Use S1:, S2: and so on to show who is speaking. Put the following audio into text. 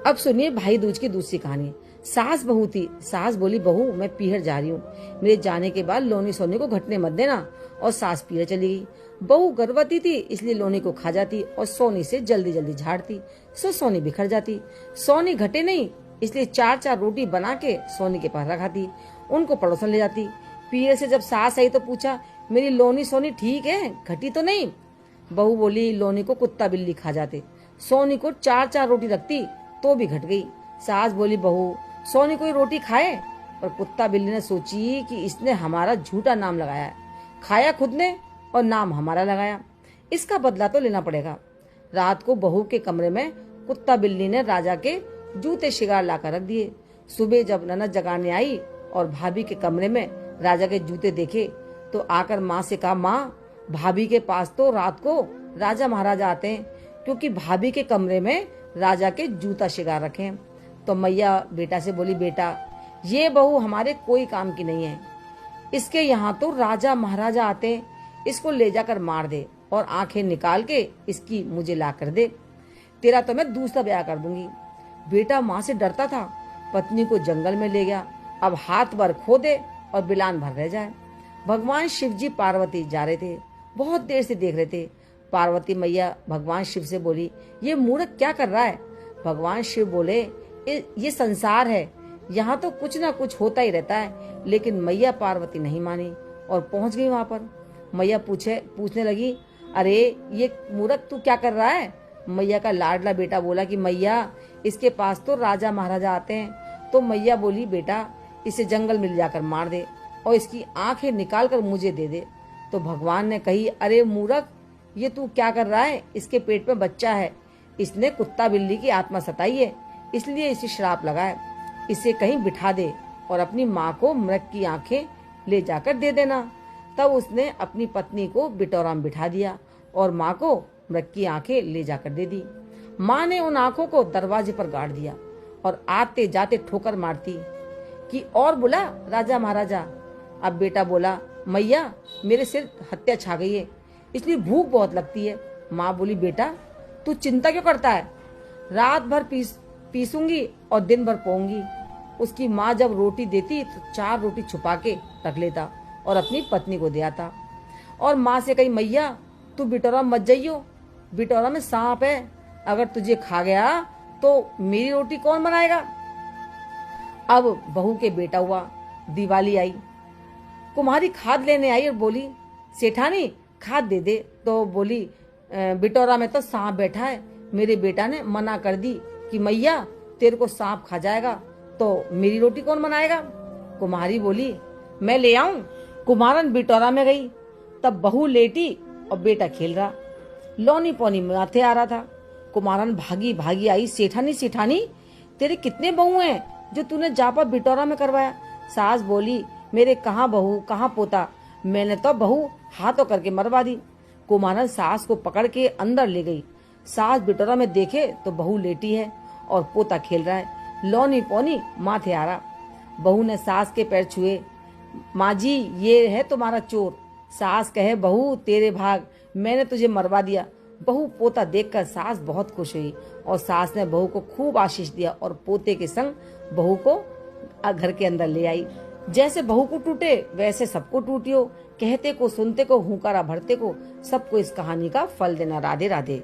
S1: अब सुनिए भाई दूज की दूसरी कहानी। सास बहू थी। सास बोली, बहू मैं पीहर जा रही हूँ, मेरे जाने के बाद लोनी सोनी को घटने मत देना। और सास पीहर चली गई। बहू गर्भवती थी, इसलिए लोनी को खा जाती और सोनी से जल्दी जल्दी झाड़ती, सो सोनी बिखर जाती। सोनी घटे नहीं, इसलिए चार चार रोटी बना के सोनी के पास रखाती, उनको पड़ोसन ले जाती। पीहर से जब सास आई तो पूछा, मेरी लोनी सोनी ठीक है, घटी तो नहीं? बहू बोली, लोनी को कुत्ता बिल्ली खा जाते। सोनी को चार चार रोटी रखती तो भी घट गई। सास बोली, बहू सोनी कोई रोटी खाए? पर कुत्ता बिल्ली ने सोची कि इसने हमारा झूठा नाम लगाया है, खाया खुद ने और नाम हमारा लगाया, इसका बदला तो लेना पड़ेगा। रात को बहू के कमरे में कुत्ता बिल्ली ने राजा के जूते शिगार लाकर रख दिए। सुबह जब ननद जगाने आई और भाभी के कमरे में राजा के जूते देखे तो आकर माँ से कहा, माँ भाभी के पास तो रात को राजा महाराजा आते हैं, क्योंकि भाभी के कमरे में राजा के जूता शिगार रखे हैं। तो मैया बेटा से बोली, बेटा ये बहू हमारे कोई काम की नहीं है, इसके यहाँ तो राजा महाराजा आते हैं, इसको ले जाकर मार दे और आंखें निकाल के इसकी मुझे ला कर दे, तेरा तो मैं दूसरा ब्याह कर दूंगी। बेटा माँ से डरता था, पत्नी को जंगल में ले गया, अब हाथ भर खो दे और बिलान भर रह जाए। भगवान शिव जी पार्वती जा रहे थे, बहुत देर से देख रहे थे। पार्वती मैया भगवान शिव से बोली, ये मूर्ख क्या कर रहा है? भगवान शिव बोले, ये संसार है, यहाँ तो कुछ ना कुछ होता ही रहता है। लेकिन मैया पार्वती नहीं मानी और पहुंच गई वहां पर। मैया पूछने लगी, अरे ये मूर्ख तू क्या कर रहा है? मैया का लाडला बेटा बोला कि मैया इसके पास तो राजा महाराजा आते हैं। तो मैया बोली, बेटा इसे जंगल में ले जाकर मार दे और इसकी आंखें निकाल कर मुझे दे दे। तो भगवान ने कही, अरे मूर्ख ये तू क्या कर रहा है? इसके पेट में बच्चा है, इसने कुत्ता बिल्ली की आत्मा सताई है, इसलिए इसे श्राप लगा है, इसे कहीं बिठा दे और अपनी माँ को मृग की आंखें ले जाकर दे देना। तब उसने अपनी पत्नी को बिटौरा में बिठा दिया और माँ को मृग की आंखें ले जाकर दे दी। माँ ने उन आंखों को दरवाजे पर गाड़ दिया और आते जाते ठोकर मारती कि और बुला राजा महाराजा। अब बेटा बोला, मैया मेरे सिर हत्या छा गई है, इसलिए भूख बहुत लगती है। माँ बोली, बेटा तू चिंता क्यों करता है, रात भर पीसूंगी और दिन भर पोऊंगी। उसकी माँ जब रोटी देती तो चार रोटी छुपा के रख लेता और अपनी पत्नी को दे आता। और माँ से कही, मैया तू बिटौरा मत जाइयो, बिटौरा में सांप है, अगर तुझे खा गया तो मेरी रोटी कौन बनाएगा? अब बहू के बेटा हुआ, दिवाली आई, कुम्हारी खाद लेने आई और बोली, सेठानी खाद दे दे। तो बोली, बिटौरा में तो सांप बैठा है, मेरे बेटा ने मना कर दी कि मैया तेरे को सांप खा जाएगा तो मेरी रोटी कौन बनाएगा? कुम्हारी बोली, मैं ले आऊं। कुम्हारन बिटौरा में गई, तब बहू लेटी और बेटा खेल रहा, लौनी पौनी माथे आ रहा था। कुम्हारन भागी भागी आई, सेठानी सेठानी तेरे कितने बहू हैं जो तूने जापा बिटौरा में करवाया? सास बोली, मेरे कहाँ बहू कहाँ पोता, मैंने तो बहू हाथों करके मरवा दी। कुम्हारन सास को पकड़ के अंदर ले गई। सास बिटौरा में देखे तो बहू लेटी है और पोता खेल रहा है, लौनी पौनी माथे आ रहा। बहू ने सास के पैर छुए, माँ जी ये है तुम्हारा चोर। सास कहे, बहू तेरे भाग, मैंने तुझे मरवा दिया। बहू पोता देखकर सास बहुत खुश हुई और सास ने बहू को खूब आशीष दिया और पोते के संग बहू को घर के अंदर ले आई। जैसे बहू को टूटे वैसे सबको टूटियो, कहते को सुनते को हुंकारा भरते को सबको इस कहानी का फल देना। राधे राधे।